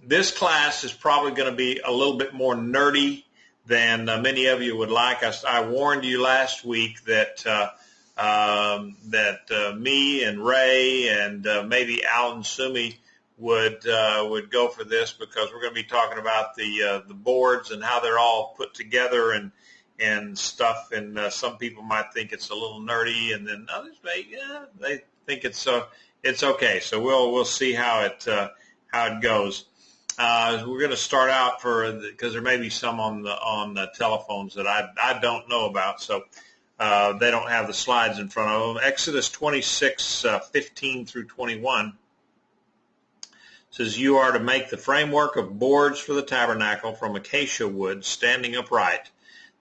This class is probably going to be a little bit more nerdy than many of you would like. I warned you last week that me and Ray and maybe Alan Sumi would go for this, because we're going to be talking about the boards and how they're all put together and stuff. And some people might think it's a little nerdy, and then others they think it's okay. So we'll see how it goes. We're going to start out because there may be some on the telephones that I don't know about, so they don't have the slides in front of them. Exodus 26:15 through 21 says, "You are to make the framework of boards for the tabernacle from acacia wood, standing upright.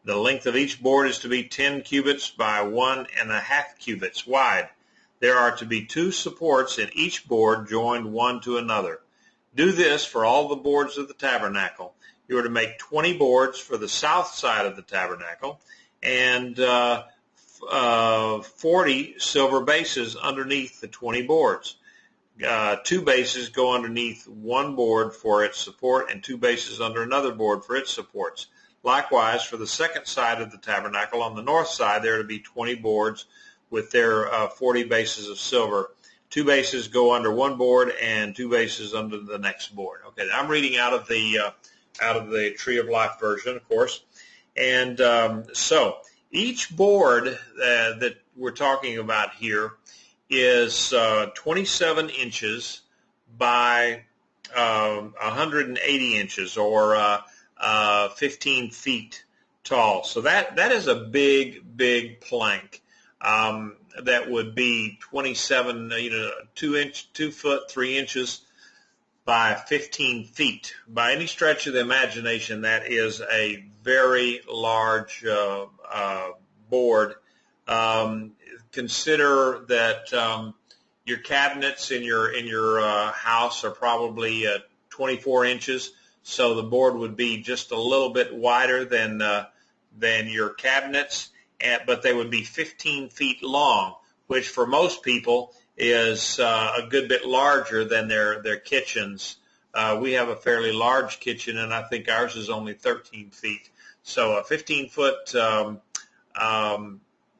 The length of each board is to be 10 cubits by 1.5 cubits wide. There are to be 2 supports in each board, joined one to another. Do this for all the boards of the tabernacle. You are to make 20 boards for the south side of the tabernacle, and 40 silver bases underneath the 20 boards. 2 bases go underneath one board for its support, and 2 bases under another board for its supports. Likewise, for the second side of the tabernacle, on the north side, there are to be 20 boards with their 40 bases of silver. 2 bases go under one board and 2 bases under the next board." Okay, I'm reading out of the Tree of Life version, of course. And so each board that we're talking about here is 27 inches by 180 inches, or 15 feet tall. So that is a big plank. That would be 27, 2 foot 3 inches by 15 feet. By any stretch of the imagination, that is a very large board. Consider that your cabinets in your house are probably 24 inches, so the board would be just a little bit wider than your cabinets. But they would be 15 feet long, which for most people is a good bit larger than their kitchens. We have a fairly large kitchen, and I think ours is only 13 feet. So a 15-foot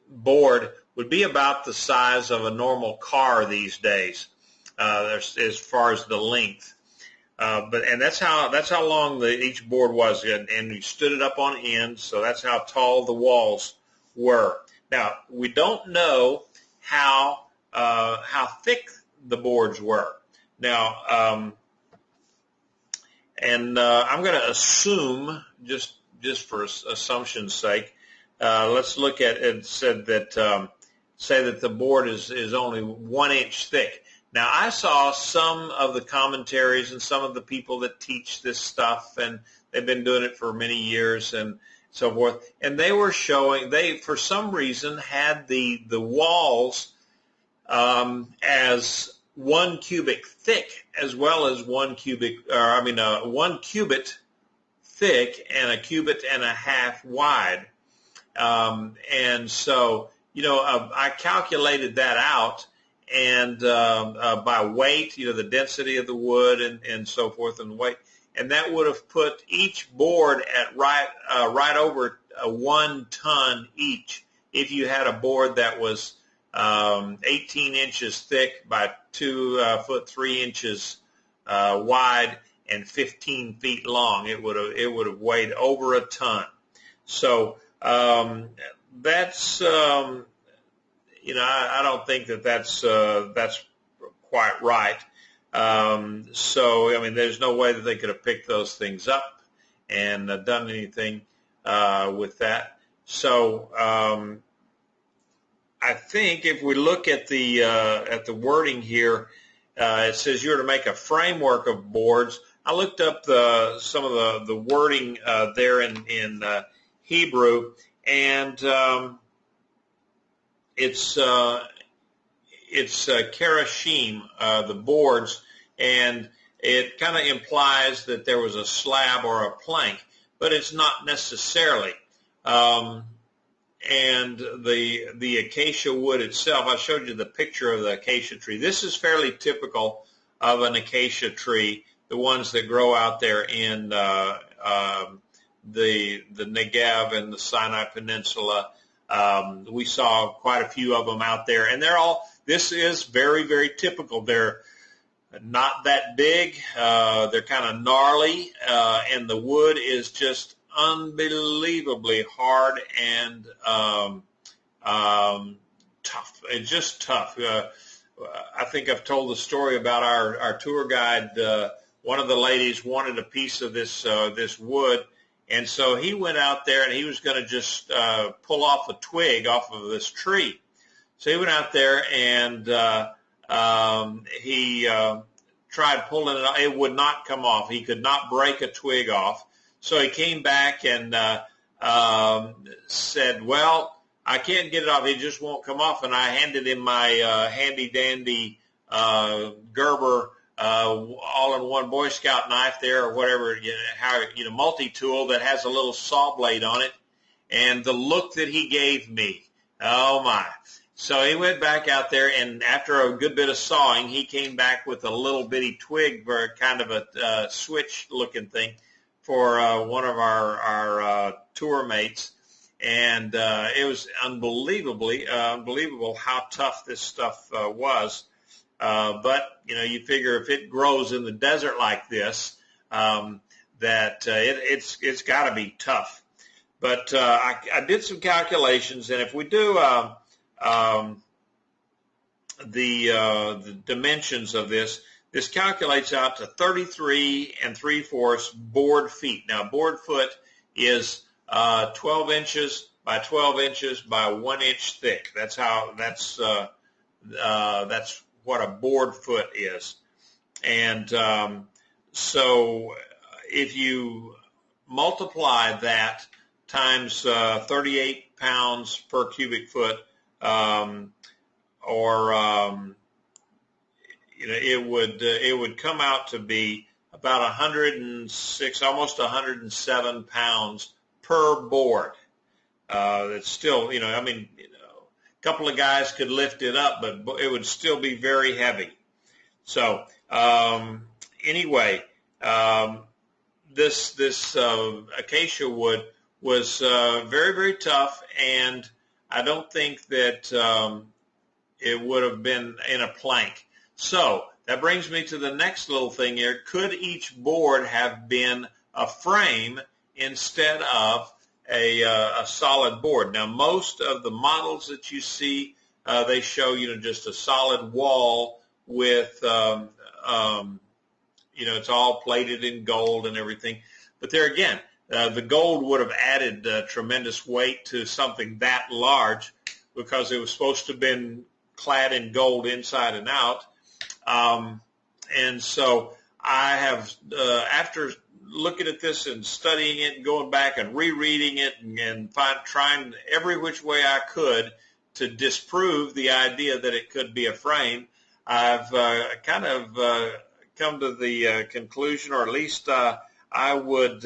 board would be about the size of a normal car these days, as far as the length. And that's how long each board was, and you stood it up on end. So that's how tall the walls were. Now, we don't know how thick the boards were. Now, I'm going to assume, just for assumption's sake, let's look at it. Said that say that the board is only 1 inch thick. Now, I saw some of the commentaries and some of the people that teach this stuff, and they've been doing it for many years and so forth, and they were showing, they for some reason had the walls as 1 cubit thick, as well as 1 cubit thick and 1.5 cubits wide. And so, I calculated that out, and by weight, the density of the wood and so forth, and weight. And that would have put each board at right over 1 ton each, if you had a board that was 18 inches thick by 2 foot 3 inches wide and 15 feet long. It would have weighed over a ton. So that's I don't think that's quite right. So, there's no way that they could have picked those things up and done anything with that. So, I think if we look at the wording here, it says you're to make a framework of boards. I looked up some of the wording there in Hebrew, and it's kerashim, the boards, and it kind of implies that there was a slab or a plank, but it's not necessarily. And the acacia wood itself, I showed you the picture of the acacia tree. This is fairly typical of an acacia tree. the ones that grow out there in the Negev and the Sinai Peninsula. We saw quite a few of them out there, and this is very, very typical. They're not that big. They're kind of gnarly, and the wood is just unbelievably hard and tough. It's just tough. I think I've told the story about our tour guide. One of the ladies wanted a piece of this wood, and so he went out there and he was going to just pull off a twig off of this tree. So he went out there and he tried pulling it off. It would not come off. He could not break a twig off. So he came back and said, well, I can't get it off. It just won't come off. And I handed him my handy-dandy Gerber all-in-one Boy Scout knife there, or whatever, multi-tool that has a little saw blade on it. And the look that he gave me, oh, my. So he went back out there, and after a good bit of sawing, he came back with a little bitty twig for kind of a switch-looking thing for one of our tour mates. And it was unbelievable how tough this stuff was. But, you figure if it grows in the desert like this, that it's got to be tough. But I did some calculations, and if we do the dimensions of this calculates out to 33 3/4 board feet. Now, board foot is 12 inches by 12 inches by 1 inch thick. That's what a board foot is. And so if you multiply that times 38 pounds per cubic foot, it would come out to be about 106, almost 107 pounds per board. It's still, a couple of guys could lift it up, but it would still be very heavy. So anyway, this acacia wood was very, very tough, and I don't think that it would have been in a plank. So that brings me to the next little thing here. Could each board have been a frame instead of a solid board? Now, most of the models that you see, they show, just a solid wall with, it's all plated in gold and everything. But there again, the gold would have added tremendous weight to something that large because it was supposed to have been clad in gold inside and out. And so I have, after looking at this and studying it and going back and rereading it and trying every which way I could to disprove the idea that it could be a frame, I've kind of come to the conclusion, or at least I would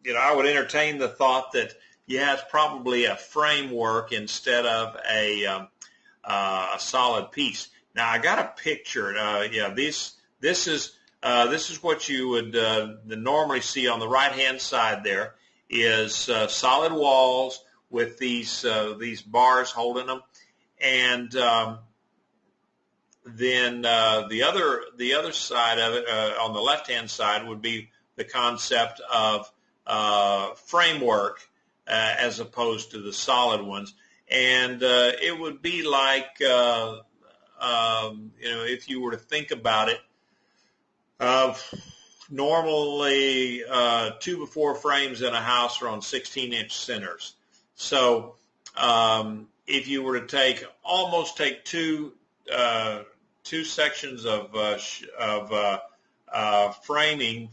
entertain the thought that, it's probably a framework instead of a solid piece. Now, I got a picture. This is what you would normally see on the right-hand side. There is solid walls with these bars holding them, and then the other side of it, on the left-hand side, would be the concept of framework as opposed to the solid ones. And it would be like, if you were to think about it, normally 2 by 4 frames in a house are on 16-inch centers. So if you were to take two sections of framing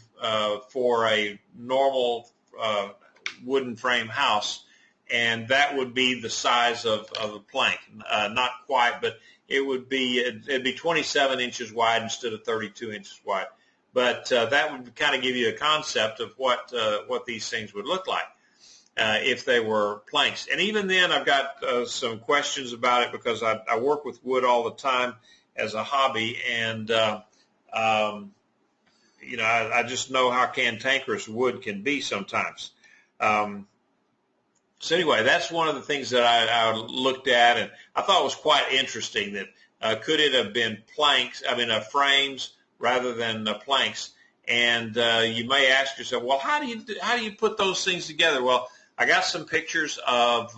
for a normal wooden frame house, and that would be the size of a plank. Not quite, but it'd be 27 inches wide instead of 32 inches wide. But that would kind of give you a concept of what these things would look like if they were planks. And even then, I've got some questions about it because I work with wood all the time as a hobby, and I just know how cantankerous wood can be sometimes. So anyway, that's one of the things that I looked at, and I thought was quite interesting. That could it have been frames rather than planks? And you may ask yourself, well, how do you put those things together? Well, I got some pictures of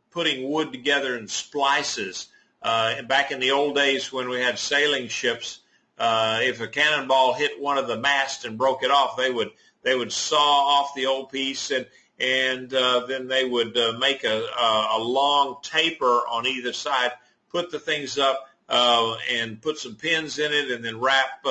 putting wood together in splices. Back in the old days when we had sailing ships, if a cannonball hit one of the masts and broke it off, they would saw off the old piece, and then they would make a long taper on either side, put the things up, and put some pins in it, and then wrap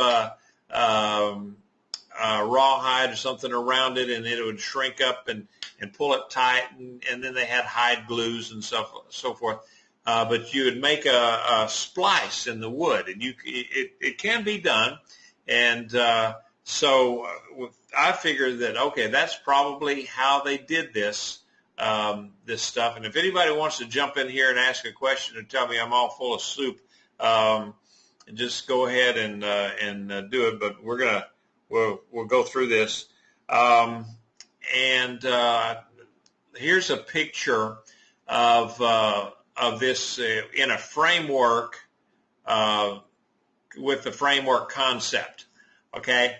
rawhide or something around it, and it would shrink up and pull it tight, and then they had hide glues and so forth. But you would make a splice in the wood, and it can be done. And so I figured that, okay, that's probably how they did this stuff. And if anybody wants to jump in here and ask a question and tell me I'm all full of soup, just go ahead and do it. But we'll go through this. Here's a picture of this in a framework with the framework concept. Okay,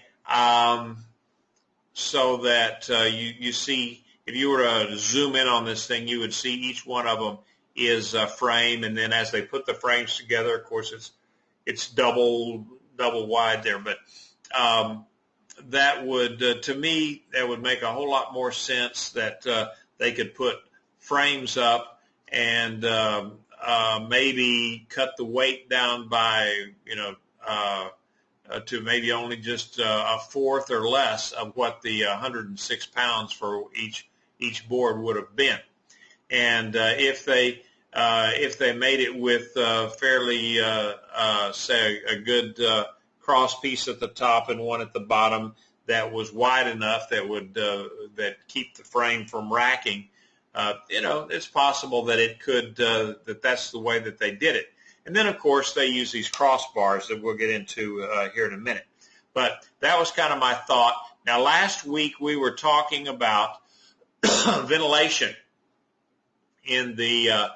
so that you see, if you were to zoom in on this thing, you would see each one of them is a frame, and then as they put the frames together, of course, it's double wide there. But that would, to me, that would make a whole lot more sense that they could put frames up and maybe cut the weight down by, to maybe only just a fourth or less of what the 106 pounds for each board would have been. And if they made it with fairly, say, a good cross piece at the top and one at the bottom that was wide enough that would that keep the frame from racking, it's possible that it could that's the way that they did it. And then, of course, they use these crossbars that we'll get into here in a minute. But that was kind of my thought. Now, last week we were talking about ventilation in the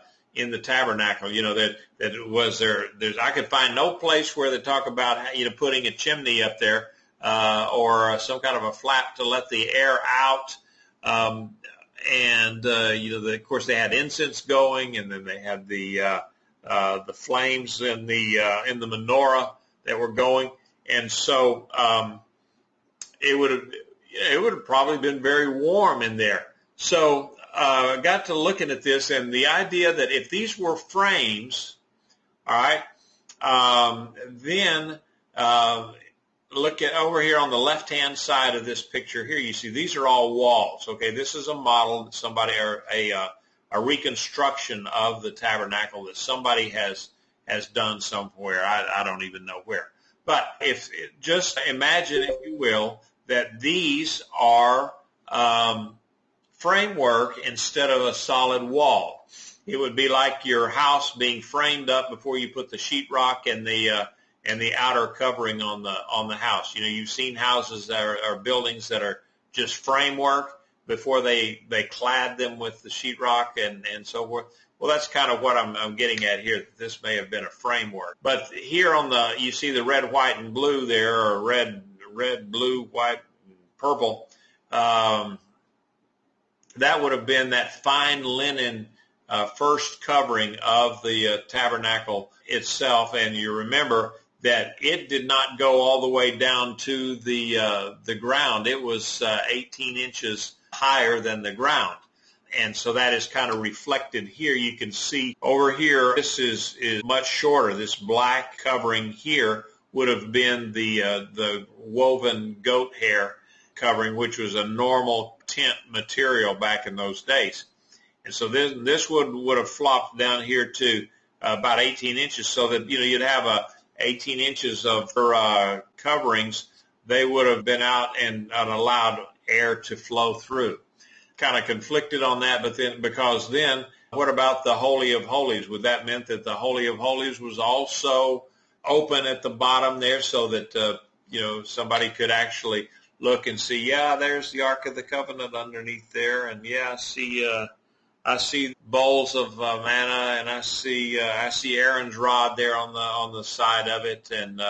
tabernacle. That it was there's I could find no place where they talk about putting a chimney up there or some kind of a flap to let the air out. Of course, they had incense going, and then they had the flames in the menorah that were going, and so it would have probably been very warm in there. So I got to looking at this, and the idea that if these were frames, all right, then look at over here on the left-hand side of this picture here. You see these are all walls. Okay, this is a model that somebody or a reconstruction of the tabernacle that somebody has done somewhere. I don't even know where. But just imagine, if you will, that these are framework instead of a solid wall. It would be like your house being framed up before you put the sheetrock and the outer covering on the house. You've seen houses that are buildings that are just framework before they clad them with the sheetrock and so forth. Well, that's kind of what I'm getting at here, that this may have been a framework. But here you see the red, white, and blue there, or red, blue, white, and purple. That would have been that fine linen first covering of the tabernacle itself. And you remember that it did not go all the way down to the ground. It was 18 inches higher than the ground. And so that is kind of reflected here. You can see over here, this is much shorter. This black covering here would have been the woven goat hair covering, which was a normal tent material back in those days. And so this would have flopped down here to about 18 inches, so that you'd have 18 inches of coverings. They would have been out and allowed air to flow through. Kind of conflicted on that, but then what about the Holy of Holies? Would that meant that the Holy of Holies was also open at the bottom there so that somebody could actually look and see. Yeah, there's the Ark of the Covenant underneath there, and yeah, I see bowls of manna, and I see Aaron's rod there on the side of it, and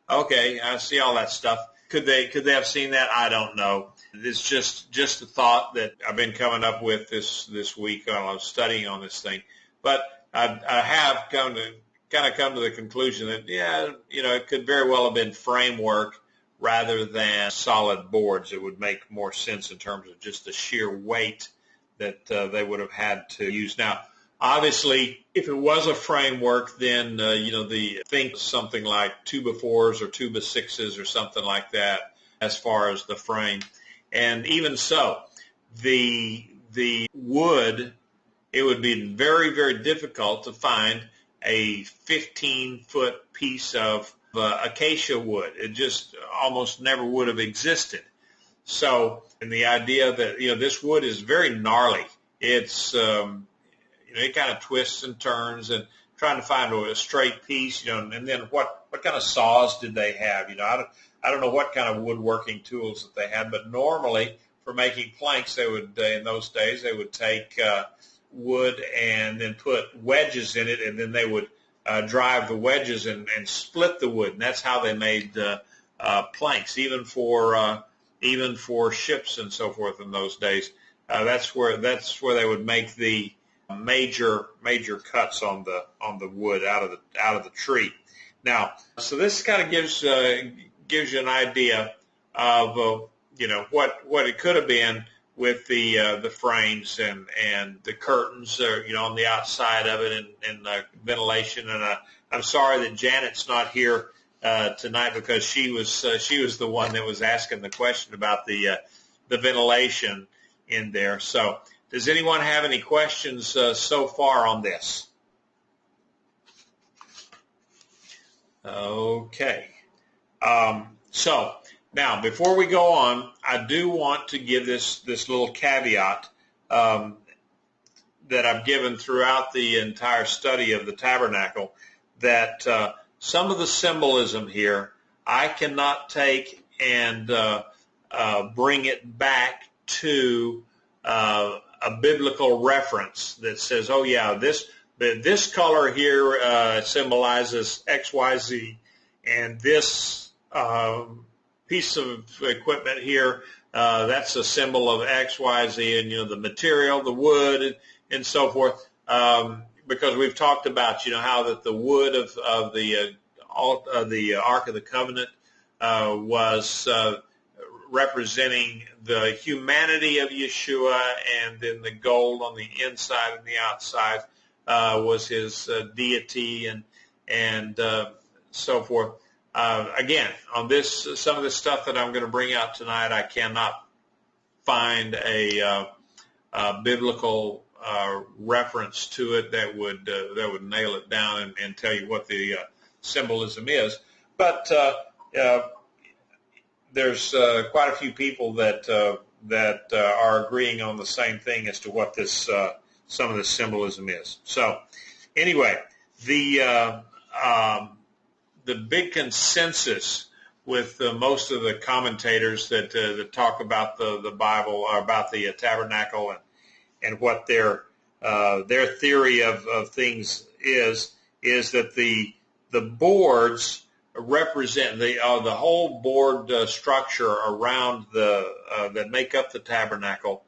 okay, I see all that stuff. Could they have seen that? I don't know. It's just a thought that I've been coming up with this week while I was studying on this thing. But I have come to the conclusion that it could very well have been framework rather than solid boards. It would make more sense in terms of just the sheer weight that they would have had to use. Now, obviously, if it was a framework, then think something like 2x4s or 2x6s or something like that as far as the frame. And even so, the wood, it would be very, very difficult to find a 15-foot piece of acacia wood. It just almost never would have existed. So, and the idea that this wood is very gnarly. It's it kind of twists and turns, and trying to find a straight piece. And then what kind of saws did they have? I don't know what kind of woodworking tools that they had, but normally for making planks, they would in those days they would take wood and then put wedges in it, and then they would drive the wedges and split the wood, and that's how they made planks, even for ships and so forth in those days. That's where they would make the major cuts on the wood out of the tree. Now, so this kind of gives you an idea of what it could have been with the frames and the curtains on the outside of it, and ventilation. And I'm sorry that Janet's not here tonight, because she was the one that was asking the question about the ventilation in there. So does anyone have any questions so far on this? Okay. So now, before we go on, I do want to give this little caveat that I've given throughout the entire study of the tabernacle, that some of the symbolism here I cannot take and bring it back to a biblical reference that says, oh yeah, this color here symbolizes X, Y, Z, and this piece of equipment here, that's a symbol of X, Y, Z, and the material, the wood, and so forth. Because we've talked about how that the wood of the Ark of the Covenant was representing the humanity of Yeshua, and then the gold on the inside and the outside was his deity, and so forth. Again, on this, some of the stuff that I'm going to bring out tonight, I cannot find a biblical reference to it that would nail it down and tell you what the symbolism is. But there's quite a few people that are agreeing on the same thing as to what this some of the symbolism is. So anyway, the big consensus with most of the commentators that talk about the Bible, or about the tabernacle, and what their theory of things is that the boards represent the whole board structure around that make up the tabernacle.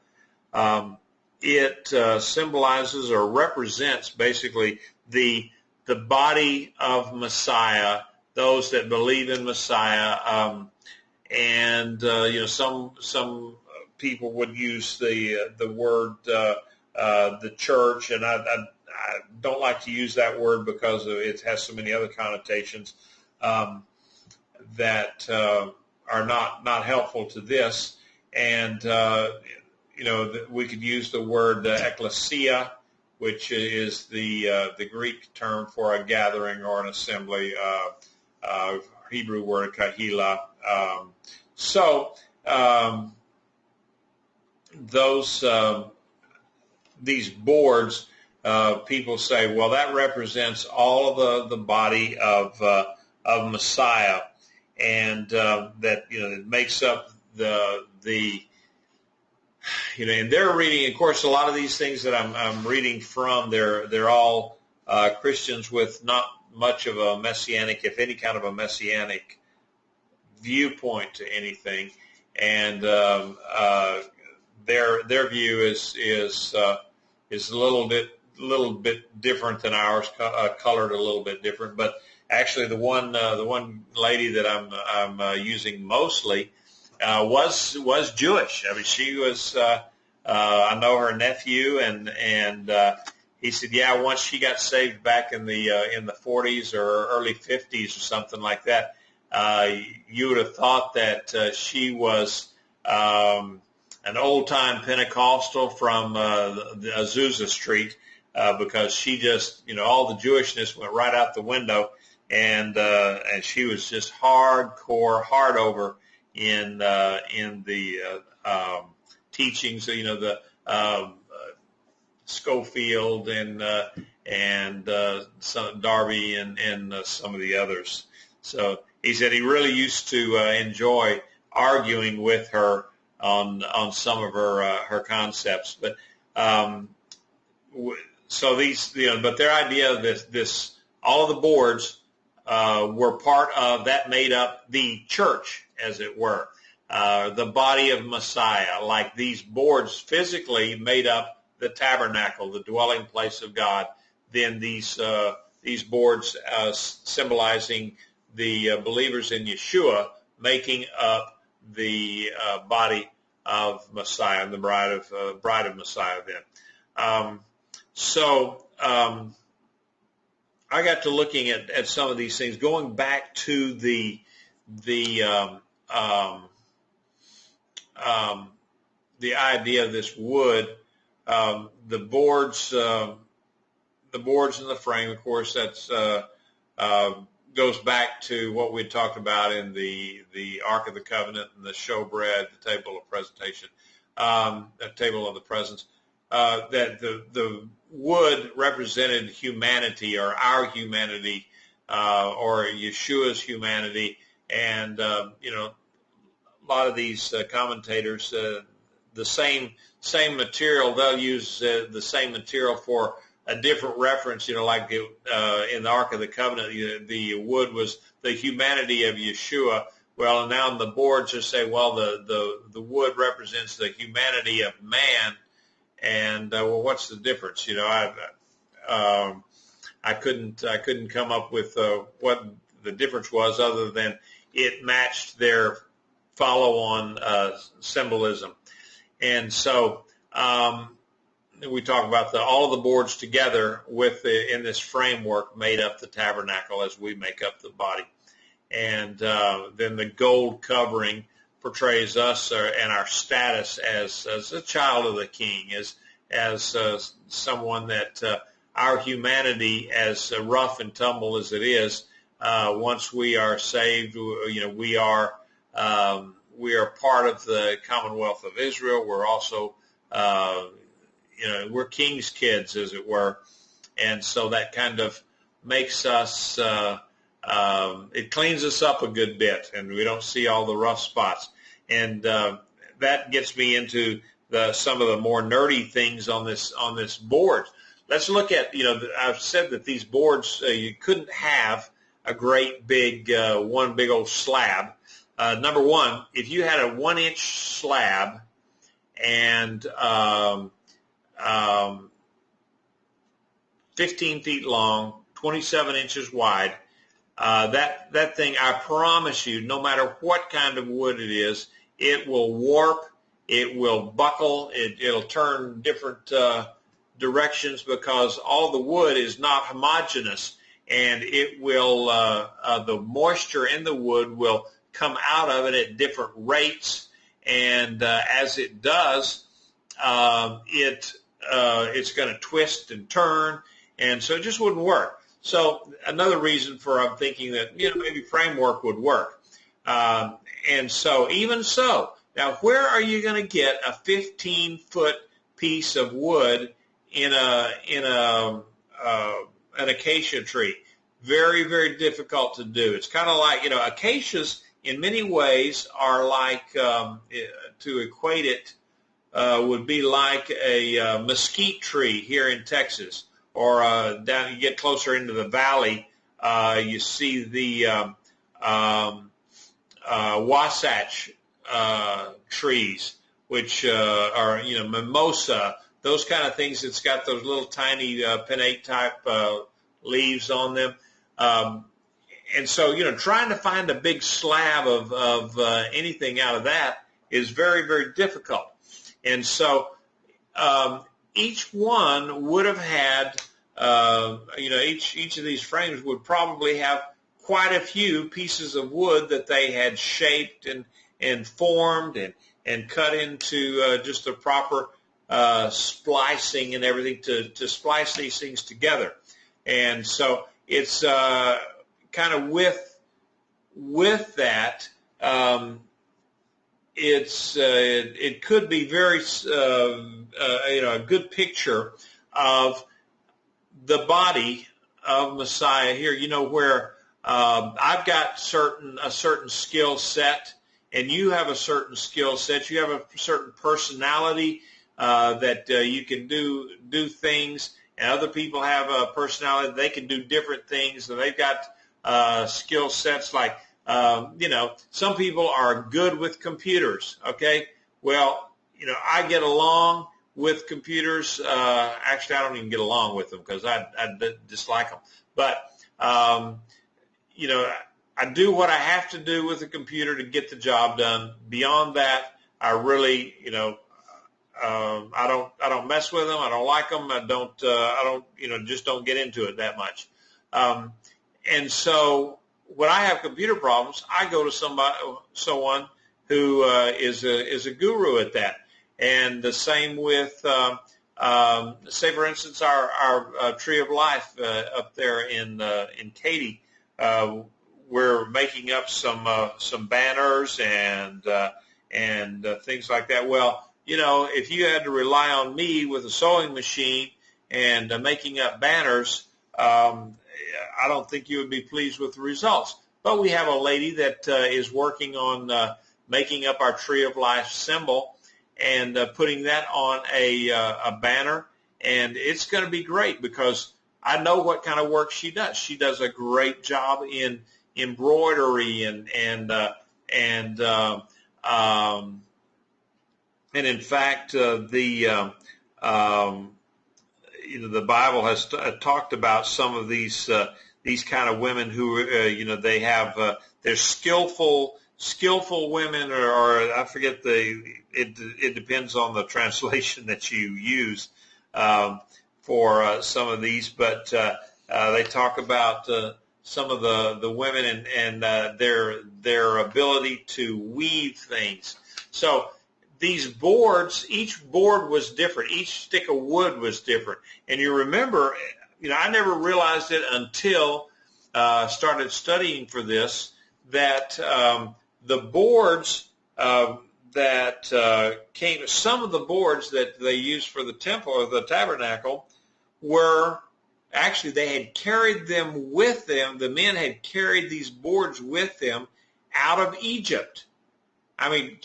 It symbolizes or represents basically the body of Messiah, those that believe in Messiah, and some people would use the word the church, and I don't like to use that word because it has so many other connotations that are not helpful to this. And we could use the word ecclesia, which is the Greek term for a gathering or an assembly, Hebrew word kahila. These boards, people say, well, that represents all of the body of Messiah, and that it makes up the and they're reading. Of course, a lot of these things that I'm reading from, they're all Christians with not much of a messianic, if any kind of a messianic viewpoint to anything, and their view is a little bit different than ours, colored a little bit different. But actually, the one lady that I'm using mostly was Jewish. I mean, she was. I know her nephew, and he said, yeah, once she got saved back in the 40s or early 50s or something like that. You would have thought that she was an old-time Pentecostal from the Azusa Street, because she just, all the Jewishness went right out the window, and she was just hardcore, hard over in the teachings, the Schofield and some Darby and some of the others. So he said he really used to enjoy arguing with her on some of her concepts. But so these, but their idea of this all of the boards were part of that, made up the church, as it were, the body of Messiah. Like these boards physically made up the tabernacle, the dwelling place of God. Then these boards symbolizing the believers in Yeshua, making up the body of Messiah, the bride of Messiah. Then, I got to looking at some of these things, going back to the idea of this wood, the boards and the frame. Of course, that's goes back to what we talked about in the Ark of the Covenant and the showbread, the table of presentation, the table of the presence. That the wood represented humanity, or our humanity, or Yeshua's humanity, and a lot of these commentators, the same material, they'll use the same material for a different reference. Like in the Ark of the Covenant, the wood was the humanity of Yeshua. Well, and now on the boards just say, well, the wood represents the humanity of man. And well, what's the difference? I couldn't come up with what the difference was, other than it matched their follow-on symbolism. And so we talk about all of the boards together in this framework made up the tabernacle, as we make up the body. And then the gold covering portrays us and our status as a child of the King, as someone that our humanity, as rough and tumble as it is, once we are saved, we are part of the Commonwealth of Israel. We're also we're King's kids, as it were, and so that kind of makes us. It cleans us up a good bit, and we don't see all the rough spots. And that gets me into some of the more nerdy things on this board. Let's look at, I've said that these boards, you couldn't have a great big, one big old slab. Number one, if you had a 1-inch slab and 15 feet long, 27 inches wide, that thing, I promise you, no matter what kind of wood it is, it will warp, it will buckle, it'll turn different directions, because all the wood is not homogeneous, and it will, the moisture in the wood will come out of it at different rates, and as it does, it's going to twist and turn, and so it just wouldn't work. So another reason for I'm thinking that maybe framework would work. And so even so, now where are you going to get a 15-foot piece of wood in an acacia tree? very, very difficult to do. It's kind of like, acacias in many ways are like, to equate it, would be like a mesquite tree here in Texas, or down you get closer into the valley, you see the Wasatch trees, which are, mimosa, those kind of things. It's got those little tiny pinnate type leaves on them. And so, trying to find a big slab of anything out of that is very, very difficult. And so each one would have had, each of these frames would probably have quite a few pieces of wood that they had shaped and formed and cut into just the proper splicing and everything to splice these things together. And so it's kind of with that, it could be very a good picture of the body of Messiah here. Where I've got a certain skill set, and you have a certain skill set. You have a certain personality that you can do things, and other people have a personality. They can do different things, and they've got skill sets like, some people are good with computers, okay? Well, I get along with computers. Actually, I don't even get along with them because I dislike them. But, I do what I have to do with the computer to get the job done. Beyond that, I really, I don't mess with them. I don't like them. I don't, just don't get into it that much. And so when I have computer problems, I go to someone who is a guru at that. And the same with, say for instance, our Tree of Life up there in Katy. We're making up some banners and things like that. Well, if you had to rely on me with a sewing machine and making up banners, I don't think you would be pleased with the results. But we have a lady that is working on making up our Tree of Life symbol and putting that on a banner, and it's going to be great because I know what kind of work she does. She does a great job in embroidery and in fact the Bible has talked about some of these kind of women who they have they're skillful women, or I forget it depends on the translation that you use for some of these, but they talk about some of the women and their ability to weave things. So these boards, each board was different. Each stick of wood was different. And you remember, I never realized it until started studying for this, that the boards that came, some of the boards that they used for the temple or the tabernacle were, actually they had carried them with them. The men had carried these boards with them out of Egypt. I mean,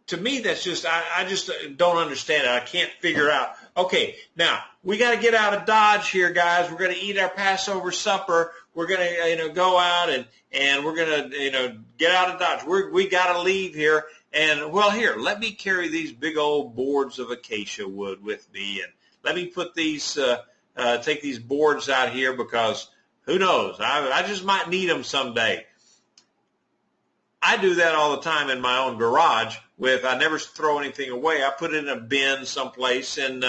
to me, that's just, I just don't understand it. I can't figure out, okay, now we got to get out of Dodge here, guys. We're going to eat our Passover supper. We're going to, go out and we're going to, get out of Dodge. We got to leave here. And, well, here, let me carry these big old boards of acacia wood with me. And let me put these, take these boards out here because who knows? I just might need them someday. I do that all the time in my own garage. I never throw anything away. I put it in a bin someplace, and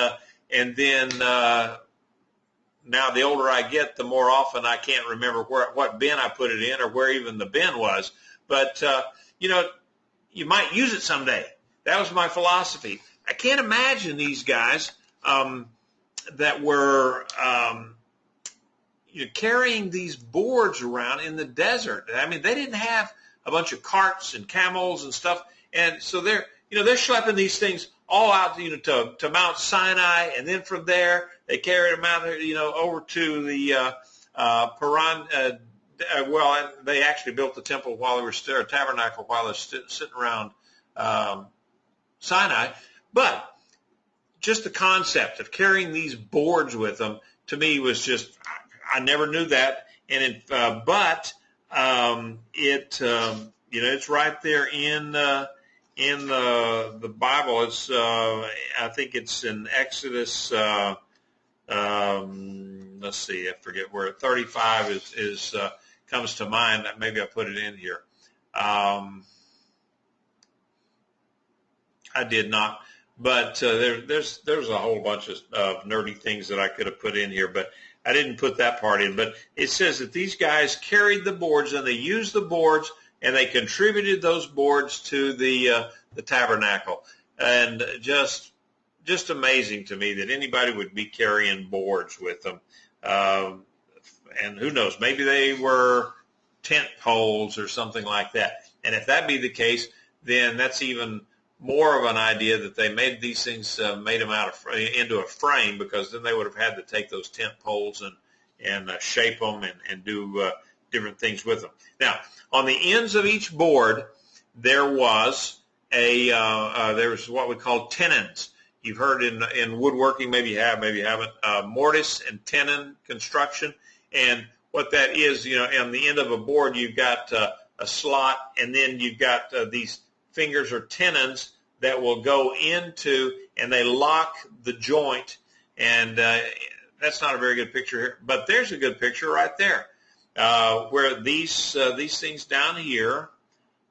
then now the older I get, the more often I can't remember what bin I put it in or where even the bin was. But you might use it someday. That was my philosophy. I can't imagine these guys that were carrying these boards around in the desert. I mean, they didn't have a bunch of carts and camels and stuff. And so they're schlepping these things all out, to Mount Sinai. And then from there, they carried them out, over to well, they actually built the temple while they were still, a tabernacle while they were sitting around Sinai. But just the concept of carrying these boards with them, to me, was just, I never knew that. And it's right there in the Bible. It's I think it's in Exodus. Let's see, I forget where 35 is comes to mind. Maybe I put it in here. I did not, but there's a whole bunch of nerdy things that I could have put in here, but I didn't put that part in. But it says that these guys carried the boards, and they used the boards, and they contributed those boards to the tabernacle. And just amazing to me that anybody would be carrying boards with them. And who knows, maybe they were tent poles or something like that. And if that be the case, then that's even more of an idea that they made these things, made them into a frame, because then they would have had to take those tent poles and shape them and do different things with them. Now, on the ends of each board, there was what we call tenons. You've heard in woodworking, maybe you have, maybe you haven't, mortise and tenon construction. And what that is, on the end of a board, you've got a slot, and then you've got these fingers or tenons that will go into, and they lock the joint. And that's not a very good picture here, but there's a good picture right there, where these things down here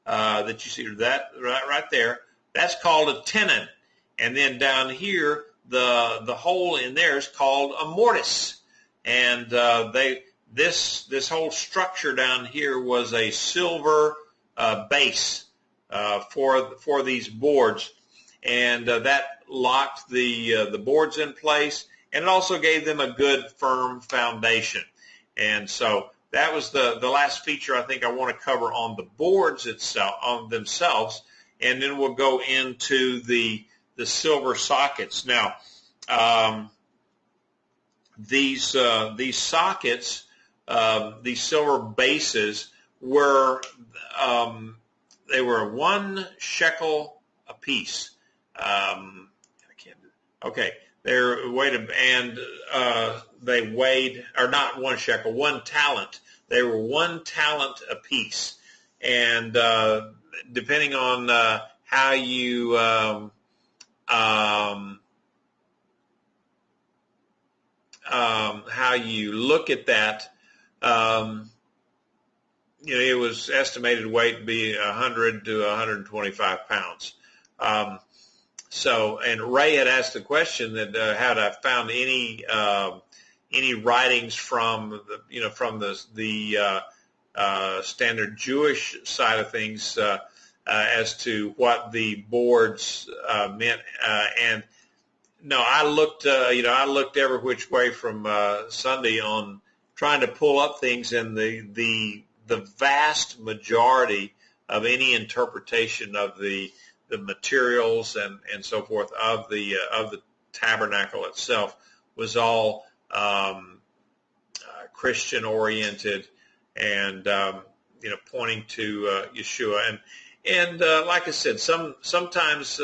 that you see, that right there, that's called a tenon. And then down here, the hole in there is called a mortise. And this whole structure down here was a silver base for these boards, and that locked the boards in place, and it also gave them a good firm foundation. And so that was the last feature I think I want to cover on the boards themselves, and then we'll go into the silver sockets. Now, these sockets, these silver bases, were they were 1 shekel a piece. They weighed, or not 1 shekel, 1 talent. They were 1 talent a piece, and depending on how you look at that, it was estimated weight to be 100 to 125 pounds. And Ray had asked the question that had I found any writings from the standard Jewish side of things as to what the boards meant, and no, I looked every which way from Sunday on trying to pull up things, and the vast majority of any interpretation of the materials and so forth of the tabernacle itself was all Christian oriented, and pointing to Yeshua, and like I said, sometimes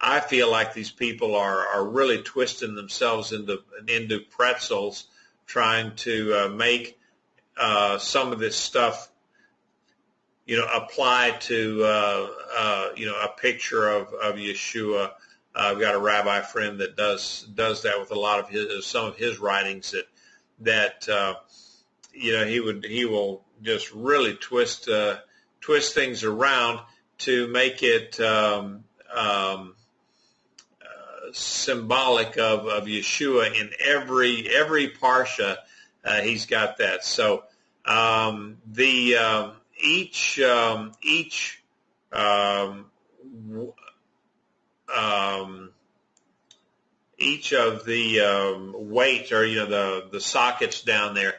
I feel like these people are really twisting themselves into pretzels, trying to make some of this stuff apply to a picture of Yeshua. I've got a rabbi friend that does that with a lot of some of his writings, that he will just really twist things around to make it symbolic of Yeshua in every parsha. He's got that. So each of the weights, or the sockets down there,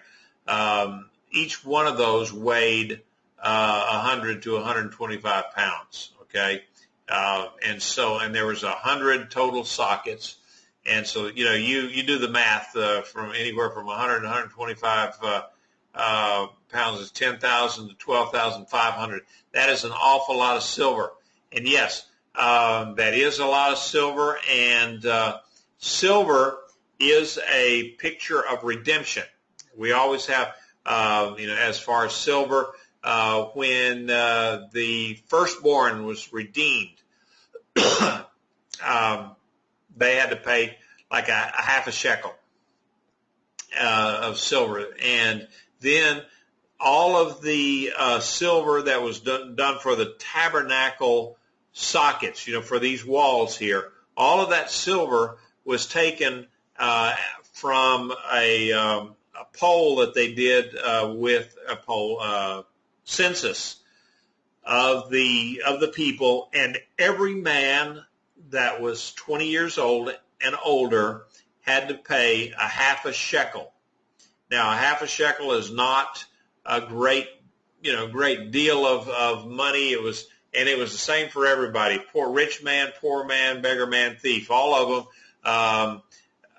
each one of those weighed 100 to 125 pounds. Okay, and there was 100 total sockets, And so, you do the math, from anywhere from 100 to 125 pounds is 10,000 to 12,500. That is an awful lot of silver. And yes, that is a lot of silver, and silver is a picture of redemption. We always have, as far as silver, when the firstborn was redeemed, they had to pay like a half a shekel of silver. And then all of the silver that was done for the tabernacle sockets, for these walls here, all of that silver was taken from a poll that they did with a poll census of the people, and every man that was 20 years old and older had to pay a half a shekel. Now, a half a shekel is not a great deal of money. It was the same for everybody. Rich man, poor man, beggar man, thief. All of them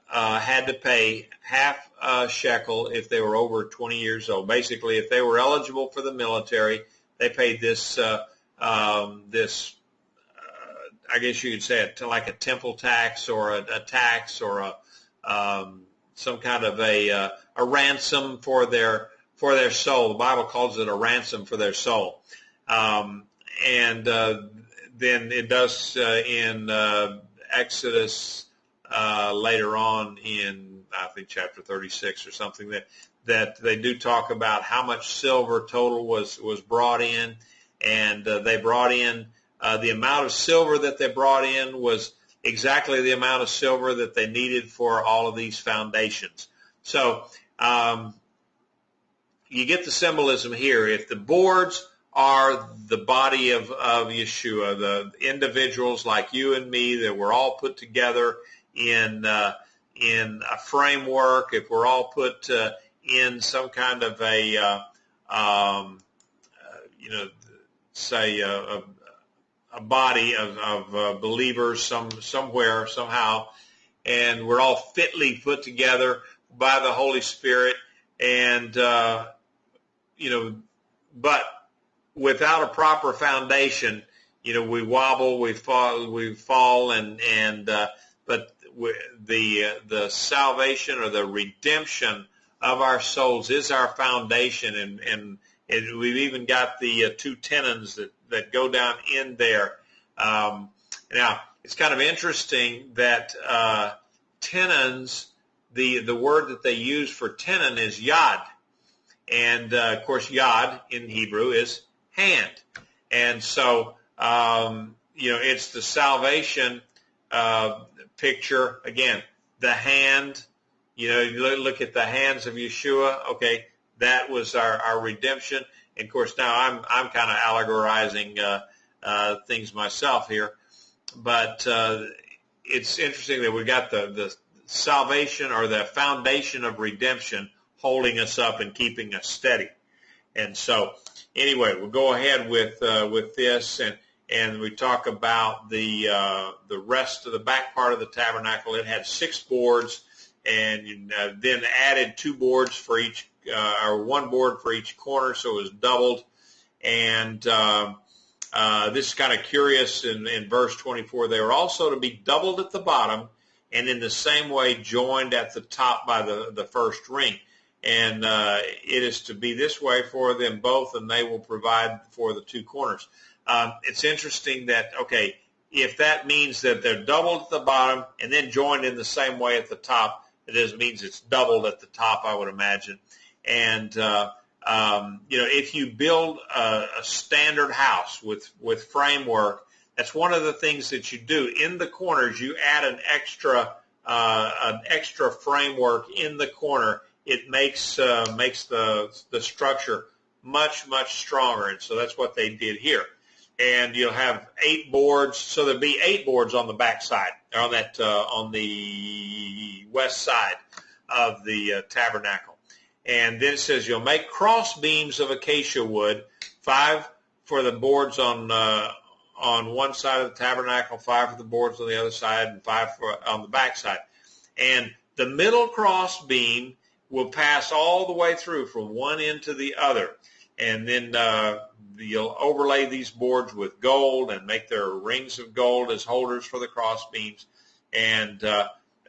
had to pay half a shekel if they were over 20 years old. Basically, if they were eligible for the military, they paid this I guess you could say it like a temple tax or a tax or some kind of a ransom for their soul. The Bible calls it a ransom for their soul. And then it does in Exodus later on in, I think, chapter 36 or something, that they do talk about how much silver total was brought in, and they brought in the amount of silver that they brought in was exactly the amount of silver that they needed for all of these foundations. So you get the symbolism here. If the boards are the body of Yeshua, the individuals like you and me that were all put together in a framework, if we're all put in some kind of a body of believers somewhere, somehow, and we're all fitly put together by the Holy Spirit, and but without a proper foundation, we wobble, we fall, and but the salvation or the redemption of our souls is our foundation, and we've even got the two tenons that go down in there. Now, it's kind of interesting that tenons, the word that they use for tenon is yad. And, of course, yad in Hebrew is hand. And so, it's the salvation picture. Again, the hand, you look at the hands of Yeshua. Okay, that was our redemption. And, of course, now I'm kind of allegorizing things myself here. But it's interesting that we got the salvation or the foundation of redemption holding us up and keeping us steady. And so, anyway, we'll go ahead with this, and we talk about the rest of the back part of the tabernacle. It had 6 boards, and then added 2 boards for each, or 1 board for each corner, so it was doubled. And this is kind of curious in verse 24. They were also to be doubled at the bottom, and in the same way joined at the top by the first ring. And it is to be this way for them both, and they will provide for the 2 corners. It's interesting that, okay, if that means that they're doubled at the bottom and then joined in the same way at the top, it just means it's doubled at the top, I would imagine. And, if you build a standard house with framework, that's one of the things that you do. In the corners, you add an extra framework in the corner. It makes the structure much, much stronger. And so that's what they did here. And you'll have 8 boards. So there'll be 8 boards on the back side, on the west side of the tabernacle. And then it says you'll make cross beams of acacia wood, 5 for the boards on one side of the tabernacle, 5 for the boards on the other side, and 5 on the back side. And the middle cross beam will pass all the way through from one end to the other. And then you'll overlay these boards with gold and make their rings of gold as holders for the cross beams, and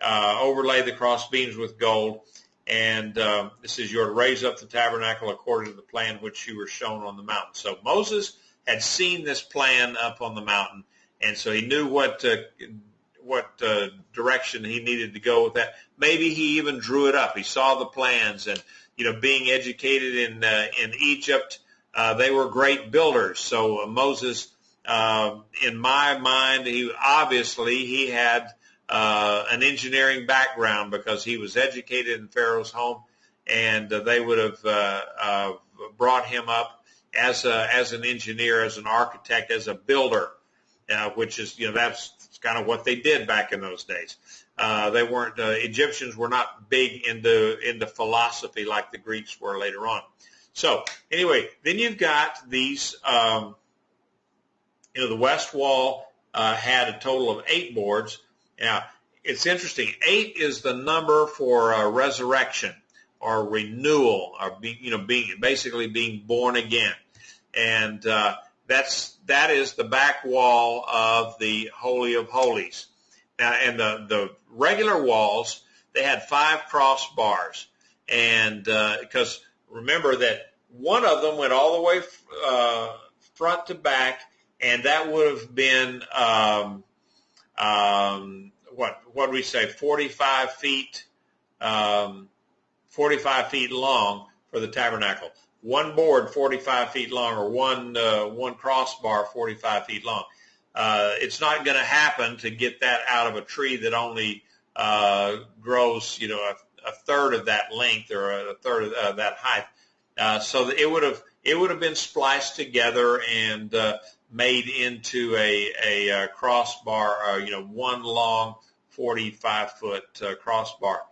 overlay the cross beams with gold. And it says, "You are to raise up the tabernacle according to the plan which you were shown on the mountain." So Moses had seen this plan up on the mountain, and so he knew what direction he needed to go with that. Maybe he even drew it up. He saw the plans, and being educated in Egypt, they were great builders. So Moses, in my mind, he had an engineering background, because he was educated in Pharaoh's home, and they would have brought him up as an engineer, as an architect, as a builder, which is that's kind of what they did back in those days. They weren't Egyptians were not big into philosophy like the Greeks were later on. So anyway, then you've got these. The west wall had a total of 8 boards. Now, it's interesting. 8 is the number for resurrection or renewal, or basically being born again, and that is the back wall of the Holy of Holies. Now, and the regular walls, they had 5 crossbars, and because remember that one of them went all the way front to back, and that would have been what do we say, 45 feet, 45 feet long for the tabernacle. One board 45 feet long, or one crossbar 45 feet long. It's not going to happen to get that out of a tree that only grows, a third of that length or a third of that height. So it would have been spliced together and made into a crossbar, one long 45-foot crossbar,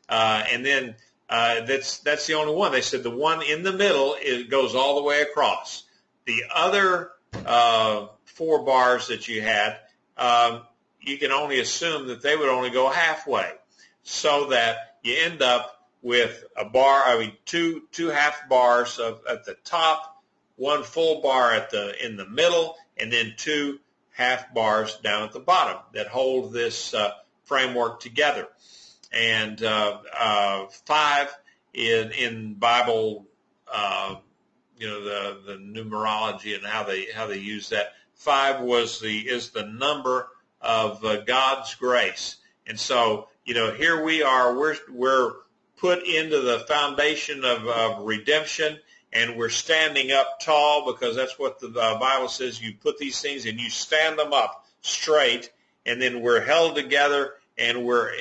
and then that's the only one. They said the one in the middle goes all the way across. The other 4 bars that you had, you can only assume that they would only go halfway, so that you end up with two half bars at the top, one full bar in the middle, and then 2 half bars down at the bottom that hold this framework together. And 5 in Bible, the numerology and how they use that. 5 is the number of God's grace, and so here we are. We're put into the foundation of redemption, and we're standing up tall, because that's what the Bible says. You put these things and you stand them up straight, and then we're held together, and we're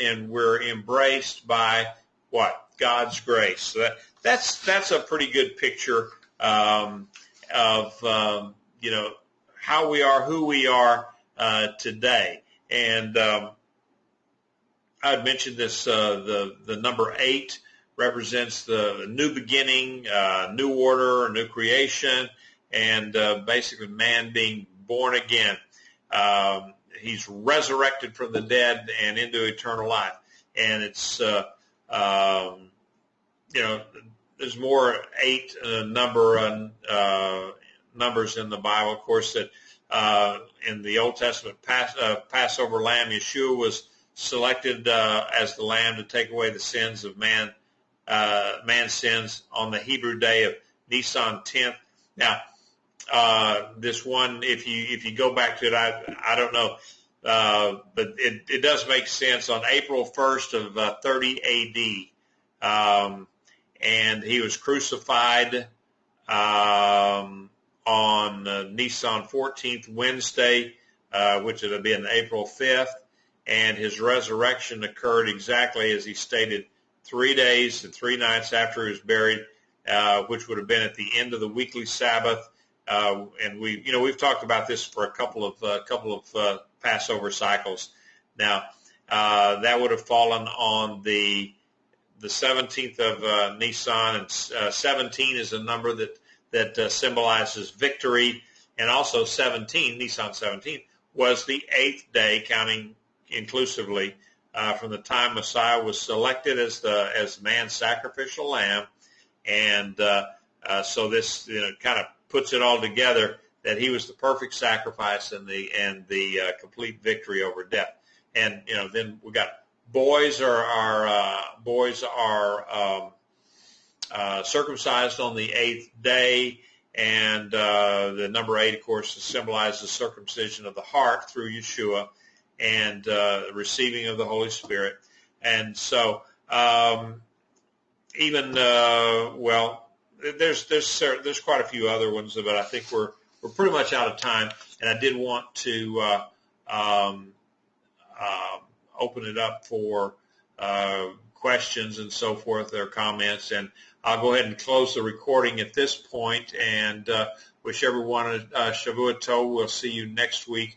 embraced by what? God's grace. So that's a pretty good picture of how we are, who we are today. And I'd mentioned this. The number 8 represents the new beginning, new order, new creation, and basically man being born again. He's resurrected from the dead and into eternal life. And it's there's more 8 numbers in the Bible. Of course, that in the Old Testament Passover lamb, Yeshua was selected as the lamb to take away the sins of man's sins on the Hebrew day of Nisan 10th. Now, this one, if you go back to it, I don't know, but it does make sense. On April 1st of 30 A.D., and he was crucified on Nisan 14th, Wednesday, which would have been April 5th, and his resurrection occurred exactly as he stated, 3 days and 3 nights after he was buried, which would have been at the end of the weekly Sabbath. And we've talked about this for a couple of Passover cycles. Now, that would have fallen on the 17th of Nisan, and 17 is a number that symbolizes victory, and also 17, Nisan 17, was the 8th day, counting inclusively, from the time Messiah was selected as man's sacrificial lamb, and so this kind of puts it all together that he was the perfect sacrifice and the complete victory over death. And then we got boys are circumcised on the 8th day, and the number 8, of course, symbolizes the circumcision of the heart through Yeshua and the receiving of the Holy Spirit. And so there's quite a few other ones, but I think we're pretty much out of time. And I did want to open it up for questions and so forth, or comments, and I'll go ahead and close the recording at this point and wish everyone a Shavua Tov. We'll see you next week